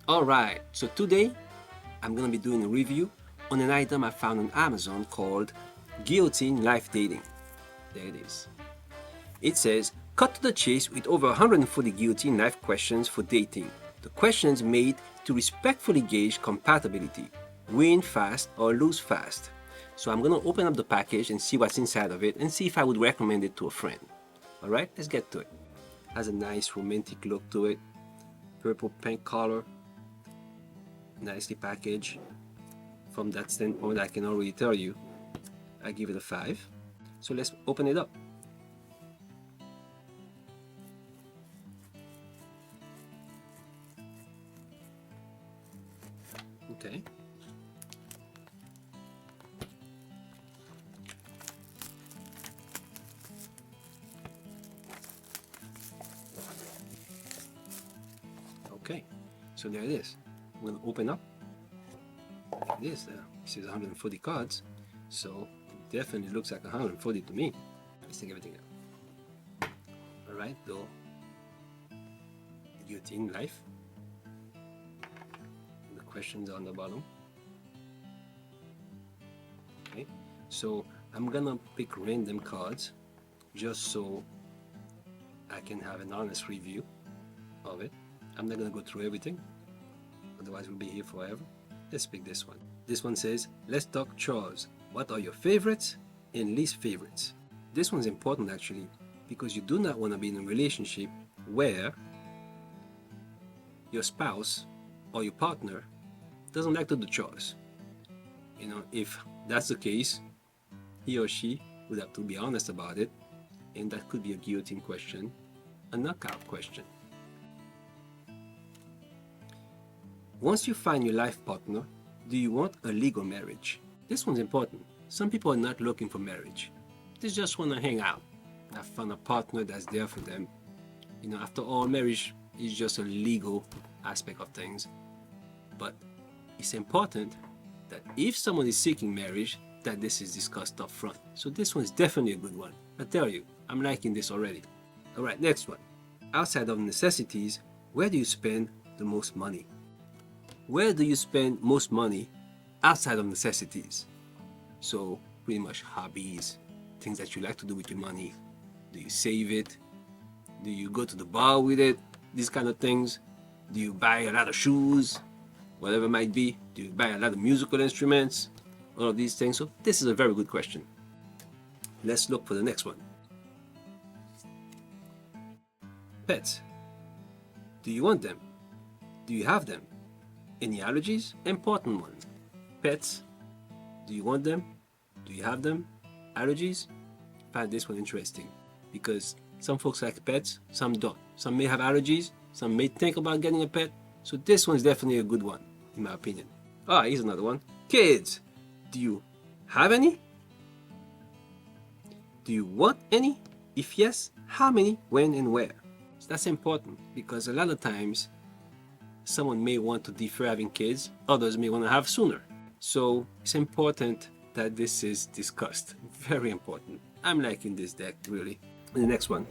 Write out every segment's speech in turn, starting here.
Alright, so today I'm gonna be doing a review on an item I found on Amazon called Guillotine Life Dating. There it is. It says, cut to the chase with over 140 Guillotine Life questions for dating. The questions made to respectfully gauge compatibility, win fast or lose fast. So I'm gonna open up the package and see what's inside of it and see if I would recommend it to a friend. Alright, let's get to it. Has a nice romantic look to it. Purple pink color. Nicely packaged. From that standpoint, I can already tell you I give it a 5. So let's open it up. Okay. Okay, so there it is. I'm going to open up. It is. This is 140 cards, so it definitely looks like 140 to me. Let's take everything out. All right, though. Guillotine Life. The questions on the bottom. Okay, so I'm gonna pick random cards just so I can have an honest review of it. I'm not gonna go through everything, otherwise we'll be here forever. Let's pick this one. This one says, let's talk chores. What are your favorites and least favorites? This one's important actually, because you do not want to be in a relationship where your spouse or your partner doesn't like to do chores. You know, if that's the case, he or she would have to be honest about it, and that could be a guillotine question, a knockout question. Once you find your life partner, do you want a legal marriage? This one's important. Some people are not looking for marriage. They just want to hang out, have fun, a partner that's there for them. You know, after all, marriage is just a legal aspect of things. But it's important that if someone is seeking marriage, that this is discussed up front. So this one is definitely a good one. I tell you, I'm liking this already. All right, next one. Outside of necessities, where do you spend the most money? Where do you spend most money outside of necessities? So pretty much hobbies, things that you like to do with your money. Do you save it? Do you go to the bar with it? These kind of things. Do you buy a lot of shoes? Whatever it might be. Do you buy a lot of musical instruments? All of these things. So this is a very good question. Let's look for the next one. Pets. Do you want them? Do you have them? Any allergies? Important one. Pets. Do you want them? Do you have them? Allergies? I find this one interesting because some folks like pets, some don't. Some may have allergies, some may think about getting a pet. So this one's definitely a good one, in my opinion. Ah, here's another one. Kids. Do you have any? Do you want any? If yes, how many, when, and where? So that's important because a lot of times someone may want to defer having kids, others may want to have sooner. So it's important that this is discussed. Very important. I'm liking this deck, really. And the next one.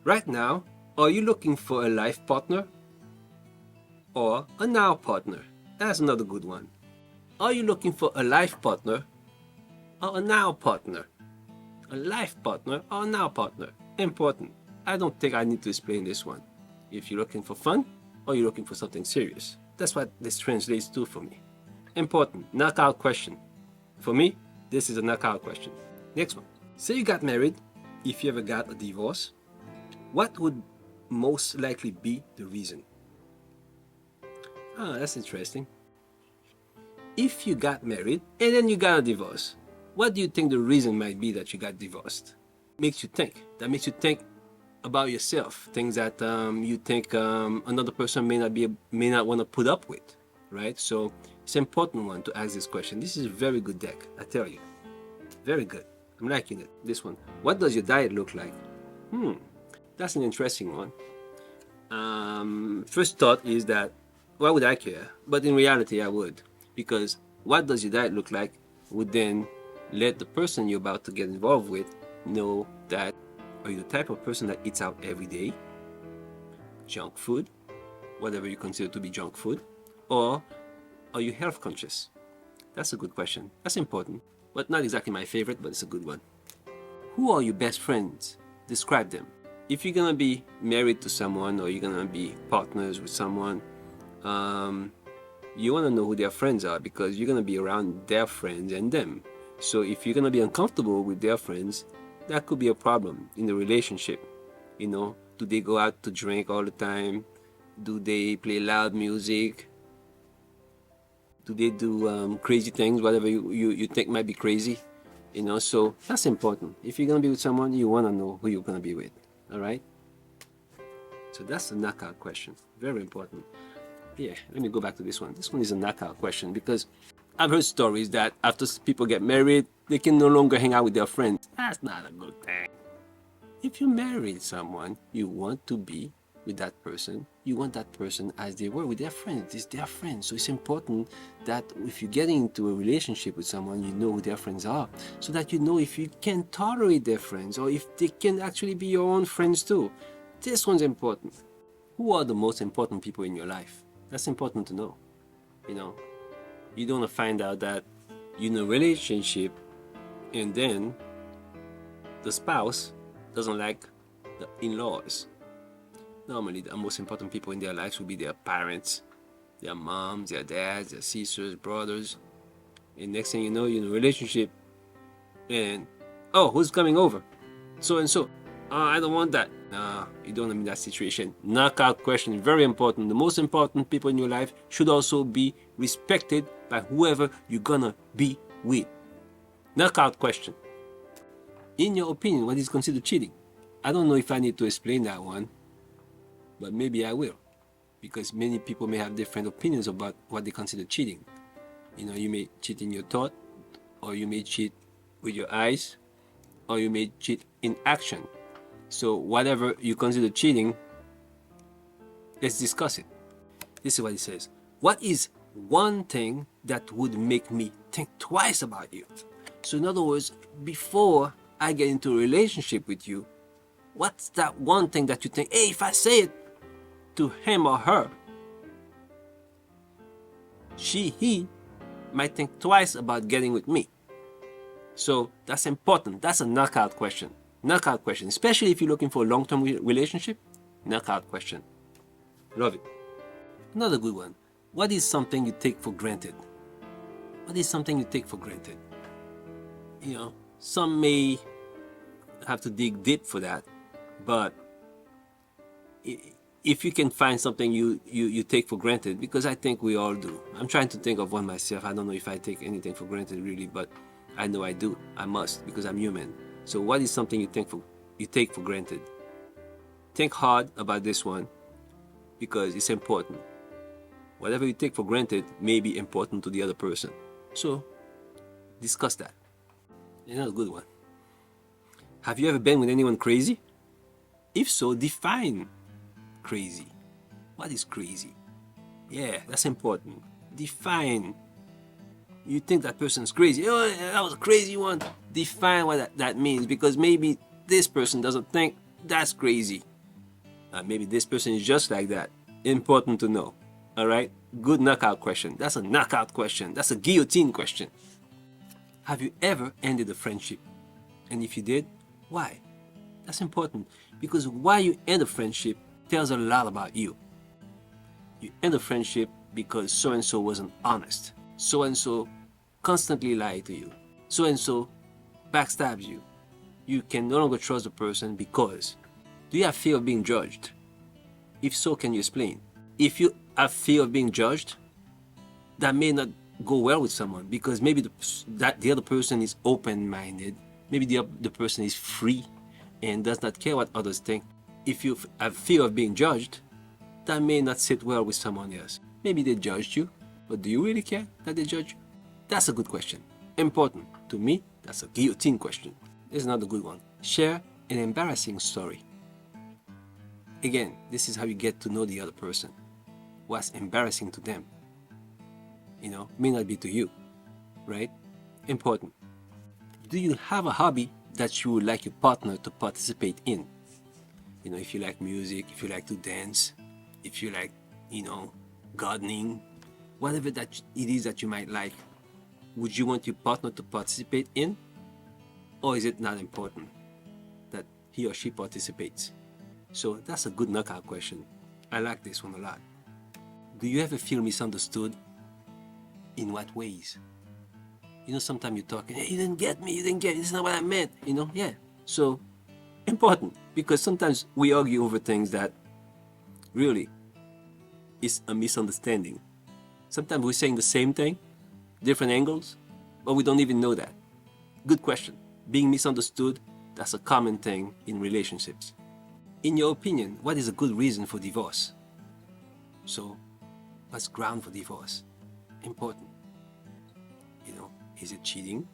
Right now, are you looking for a life partner or a now partner? That's another good one. Are you looking for a life partner or a now partner? A life partner or a now partner? Important. I don't think I need to explain this one. If you're looking for fun, or you're looking for something serious. That's what this translates to for me. Important, knockout question. For me, this is a knockout question. Next one. Say you got married, if you ever got a divorce, what would most likely be the reason? Ah, that's interesting. If you got married and then you got a divorce, what do you think the reason might be that you got divorced? Makes you think. That makes you think about yourself, things that you think another person may not want to put up with, right? So it's an important one to ask this question. This is a very good deck, I tell you. Very good. I'm liking it. This one. What does your diet look like? That's an interesting one. First thought is that, why would I care? But in reality, I would. Because what does your diet look like would then let the person you're about to get involved with know that, are you the type of person that eats out every day? Junk food? whatever you consider to be junk food, or are you health conscious? That's a good question. That's important, but not exactly my favorite, but it's a good one. Who are your best friends? Describe them. If you're gonna be married to someone or you're gonna be partners with someone, you wanna know who their friends are, because you're gonna be around their friends and them. So if you're gonna be uncomfortable with their friends, that could be a problem in the relationship. Do they go out to drink all the time? Do they play loud music? Do they do crazy things, whatever you think might be crazy? So that's important. If you're gonna be with someone, you wanna know who you're gonna be with. All right. So that's the knockout question. Very important. Yeah. Let me go back to this one. This one is a knockout question because I've heard stories that after people get married, they can no longer hang out with their friends. That's not a good thing. If you married someone, you want to be with that person. You want that person as they were with their friends. It's their friends. So it's important that if you're getting into a relationship with someone, you know who their friends are, so that you know if you can tolerate their friends or if they can actually be your own friends too. This one's important. Who are the most important people in your life? That's important to know. You don't want to find out that you're in a relationship and then the spouse doesn't like the in-laws. Normally, the most important people in their lives will be their parents, their moms, their dads, their sisters, brothers. And next thing you know, you're in a relationship and, oh, who's coming over? So and so. Oh, I don't want that. No, you don't want to be in that situation. Knockout question, very important. The most important people in your life should also be respected by whoever you're gonna be with. Knockout question. In your opinion, what is considered cheating? I don't know if I need to explain that one, but maybe I will, because many people may have different opinions about what they consider cheating. You may cheat in your thought, or you may cheat with your eyes, or you may cheat in action. So whatever you consider cheating, let's discuss it. This is what it says. What is one thing that would make me think twice about you? So in other words, before I get into a relationship with you, what's that one thing that you think, hey, if I say it to him or her, he might think twice about getting with me? So that's important. That's a knockout question. Knockout question, especially if you're looking for a long-term relationship. Knockout question. Love it. Another good one. What is something you take for granted? What is something you take for granted? Some may have to dig deep for that, but if you can find something you take for granted, because I think we all do. I'm trying to think of one myself. I don't know if I take anything for granted really, but I know I do. I must, because I'm human. So what is something you take for granted? Think hard about this one, because it's important. Whatever you take for granted may be important to the other person. So discuss that. Another good one. Have you ever been with anyone crazy? If so, define crazy. What is crazy? Yeah, that's important. Define. You think that person's crazy. Oh, that was a crazy one. Define what that means, because maybe this person doesn't think that's crazy. Maybe this person is just like that. Important to know. All right? Good knockout question. That's a knockout question. That's a guillotine question. Have you ever ended a friendship? And if you did, why? That's important, because why you end a friendship tells a lot about you. You end a friendship because so-and-so wasn't honest. So-and-so constantly lied to you. So-and-so backstabs you. You can no longer trust the person because. Do you have fear of being judged? If so, can you explain? If you have fear of being judged, that may not go well with someone, because maybe the other person is open-minded. Maybe the person is free and does not care what others think. If you have fear of being judged, that may not sit well with someone else. Maybe they judged you, but do you really care that they judge you? That's a good question. Important. To me, that's a guillotine question. Here's another good one. Share an embarrassing story. Again, this is how you get to know the other person. What's embarrassing to them, may not be to you, right? Important. Do you have a hobby that you would like your partner to participate in? If you like music, if you like to dance, if you like, gardening, whatever that it is that you might like, would you want your partner to participate in? Or is it not important that he or she participates? So that's a good knockout question. I like this one a lot. Do you ever feel misunderstood? In what ways? Sometimes you're talking, hey, you didn't get me, this is not what I meant, yeah. So, important, because sometimes we argue over things that really is a misunderstanding. Sometimes we're saying the same thing, different angles, but we don't even know that. Good question. Being misunderstood, that's a common thing in relationships. In your opinion, what is a good reason for divorce? So, what's ground for divorce? Important. Is it cheating?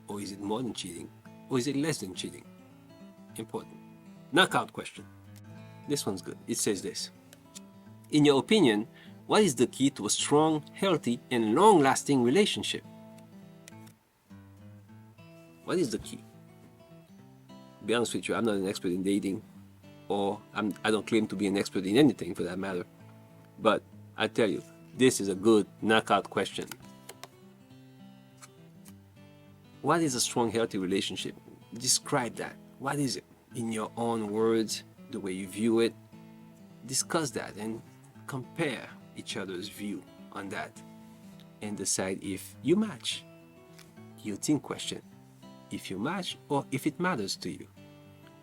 Or is it more than cheating? Or is it less than cheating? Important. Knockout question. This one's good. It says this. In your opinion, what is the key to a strong, healthy, and long-lasting relationship? What is the key? To be honest with you, I'm not an expert in dating, or I don't claim to be an expert in anything for that matter. But I tell you, this is a good knockout question. What is a strong, healthy relationship? Describe that. What is it? In your own words, the way you view it. Discuss that and compare each other's view on that and decide if you match. Guillotine question. If you match or if it matters to you.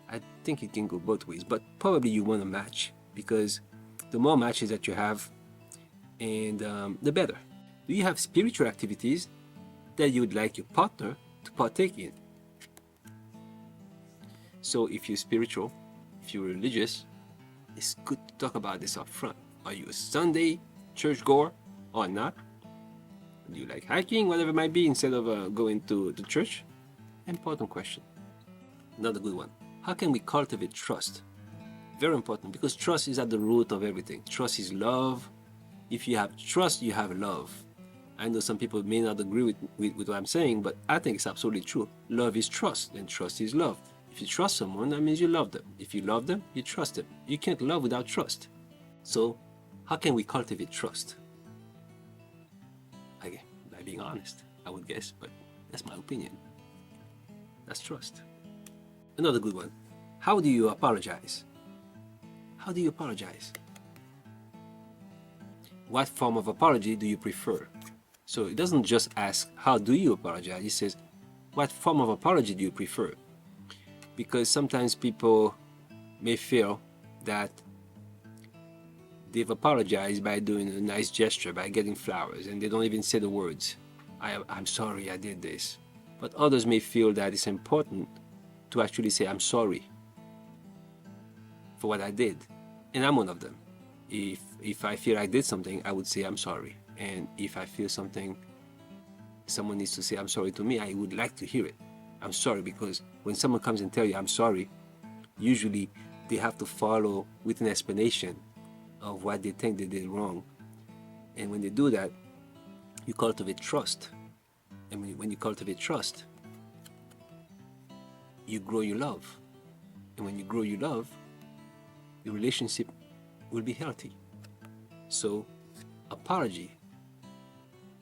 I think it can go both ways, but probably you want to match, because the more matches that you have, and the better. Do you have spiritual activities that you would like your partner to partake in? So if you're spiritual, if you're religious, it's good to talk about this up front. Are you a Sunday churchgoer or not? Do you like hiking, whatever it might be, instead of going to the church? Important question. Another good one. How can we cultivate trust? Very important, because trust is at the root of everything. Trust is love. If you have trust, you have love. I know some people may not agree with what I'm saying, but I think it's absolutely true. Love is trust, and trust is love. If you trust someone, that means you love them. If you love them, you trust them. You can't love without trust. So, how can we cultivate trust? Again, by being honest, I would guess, but that's my opinion. That's trust. Another good one. How do you apologize? How do you apologize? What form of apology do you prefer? So it doesn't just ask, how do you apologize? It says, what form of apology do you prefer? Because sometimes people may feel that they've apologized by doing a nice gesture, by getting flowers, and they don't even say the words, I'm sorry I did this. But others may feel that it's important to actually say, I'm for what I did. And I'm one of them. If I feel I did something, I would say I'm sorry. And if I feel something, someone needs to say I'm sorry to me, I would like to hear it. I'm sorry, because when someone comes and tells you I'm sorry, usually they have to follow with an explanation of what they think they did wrong. And when they do that, you cultivate trust. And when you cultivate trust, you grow your love. And when you grow your love, your relationship will be healthy. So, apology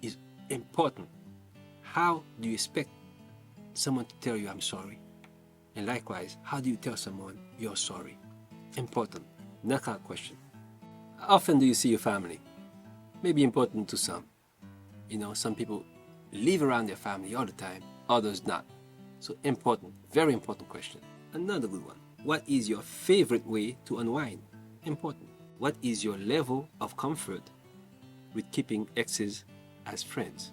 is important. How do you expect someone to tell you I'm sorry? And likewise, how do you tell someone you're sorry? Important. Knockout question. How often do you see your family? Maybe important to some. Some people live around their family all the time, others not. So important, very important question. Another good one. What is your favorite way to unwind? Important. What is your level of comfort with keeping exes as friends?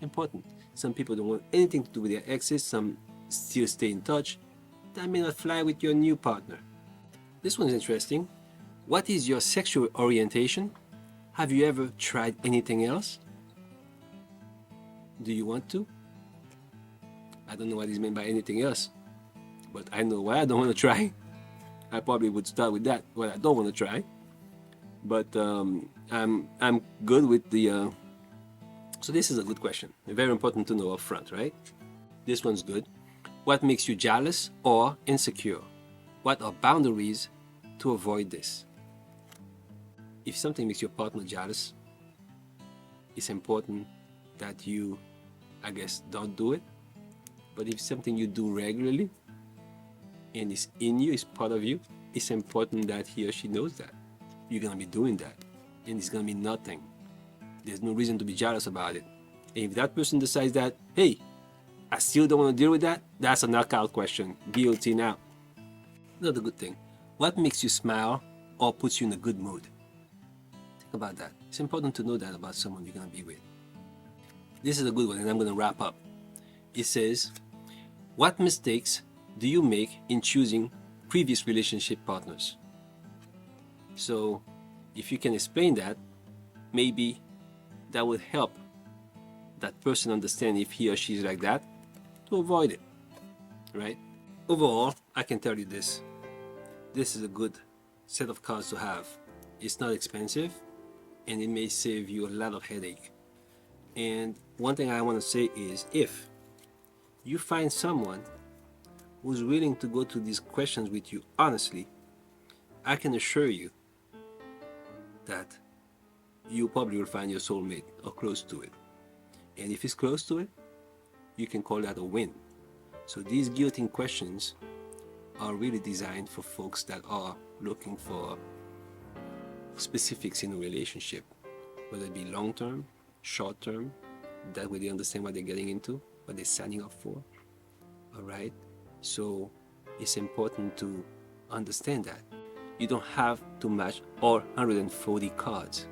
Important. Some people don't want anything to do with their exes, some still stay in touch. That may not fly with your new partner. This one's interesting. What is your sexual orientation? Have you ever tried anything else? Do you want to? I don't know what is meant by anything else, but I know what I don't want to try. I probably would start with that, what I don't want to try. But I'm good with the... So this is a good question. Very important to know up front, right? This one's good. What makes you jealous or insecure? What are boundaries to avoid this? if something makes your partner jealous, it's important that you, I guess, don't do it. But if something you do regularly and it's in you, it's part of you, it's important that he or she knows that you're gonna be doing that, and it's gonna be nothing. There's no reason to be jealous about it. And if that person decides that, hey, I still don't want to deal with that, that's a knockout question. Guillotine out. Another good thing. What makes you smile or puts you in a good mood? Think about that. It's important to know that about someone you're gonna be with. This is a good one, and I'm gonna wrap up. It says, what mistakes do you make in choosing previous relationship partners? So if you can explain that, maybe that would help that person understand if he or she is like that, to avoid it, right? Overall, I can tell you this. This is a good set of cards to have. It's not expensive, and it may save you a lot of headache. And one thing I want to say is, if you find someone who's willing to go through these questions with you honestly, I can assure you that you probably will find your soulmate or close to it. And if it's close to it, you can call that a win. So these guillotine questions are really designed for folks that are looking for specifics in a relationship, whether it be long-term, short-term. That way they understand what they're getting into, what they're signing up for. All right? So it's important to understand that. You don't have to match all 140 cards.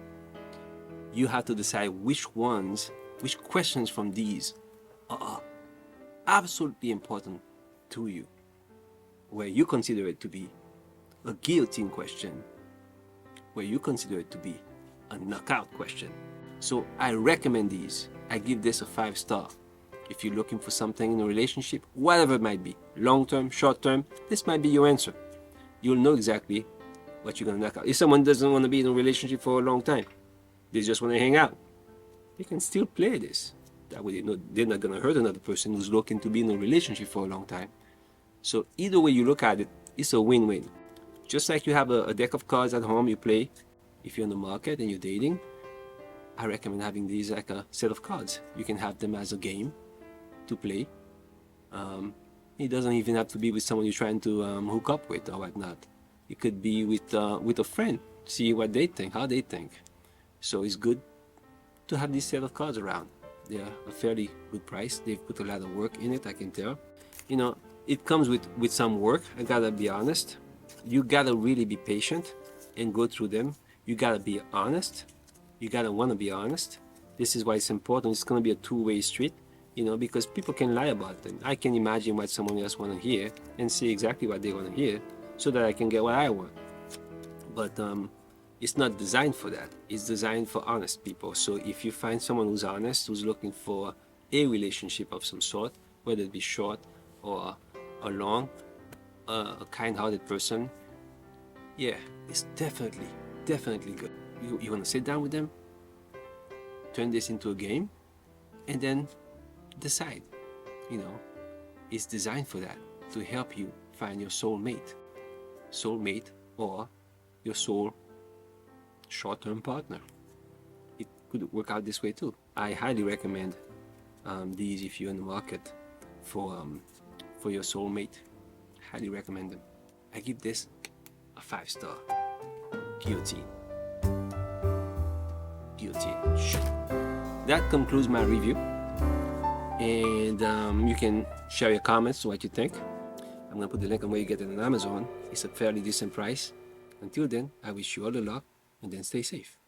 You have to decide which questions from these are absolutely important to you, where you consider it to be a guillotine question, where you consider it to be a knockout question. So I recommend these. I give this a 5-star. If you're looking for something in a relationship, whatever it might be, long-term, short-term, this might be your answer. You'll know exactly what you're going to knock out. If someone doesn't want to be in a relationship for a long time, they just want to hang out, they can still play this. That way they know they're not going to hurt another person who's looking to be in a relationship for a long time. So either way you look at it, it's a win-win. Just like you have a deck of cards at home you play, if you're on the market and you're dating, I recommend having these like a set of cards. You can have them as a game to play. It doesn't even have to be with someone you're trying to hook up with or whatnot. It could be with a friend, see what they think, how they think. So it's good to have this set of cards around. They're a fairly good price. They've put a lot of work in it, I can tell. You know, it comes with some work, I gotta be honest. You gotta really be patient and go through them. You gotta be honest. You gotta wanna be honest. This is why it's important. It's gonna be a two-way street, you know, because people can lie about them. I can imagine what someone else wanna hear and say exactly what they wanna hear so that I can get what I want. But it's not designed for that. It's designed for honest people. So if you find someone who's honest, who's looking for a relationship of some sort, whether it be short or a long, a kind-hearted person, yeah, it's definitely good. You want to sit down with them, turn this into a game, and then decide. You know, it's designed for that, to help you find your soulmate or your soul short-term partner. It could work out this way too. I highly recommend these if you're in the market for your soulmate. Highly recommend them. I give this a 5-star. Guillotine. That concludes my review, and you can share your comments, what you think. I'm gonna put the link on where you get it on Amazon. It's a fairly decent price. Until then, I wish you all the luck, and then stay safe.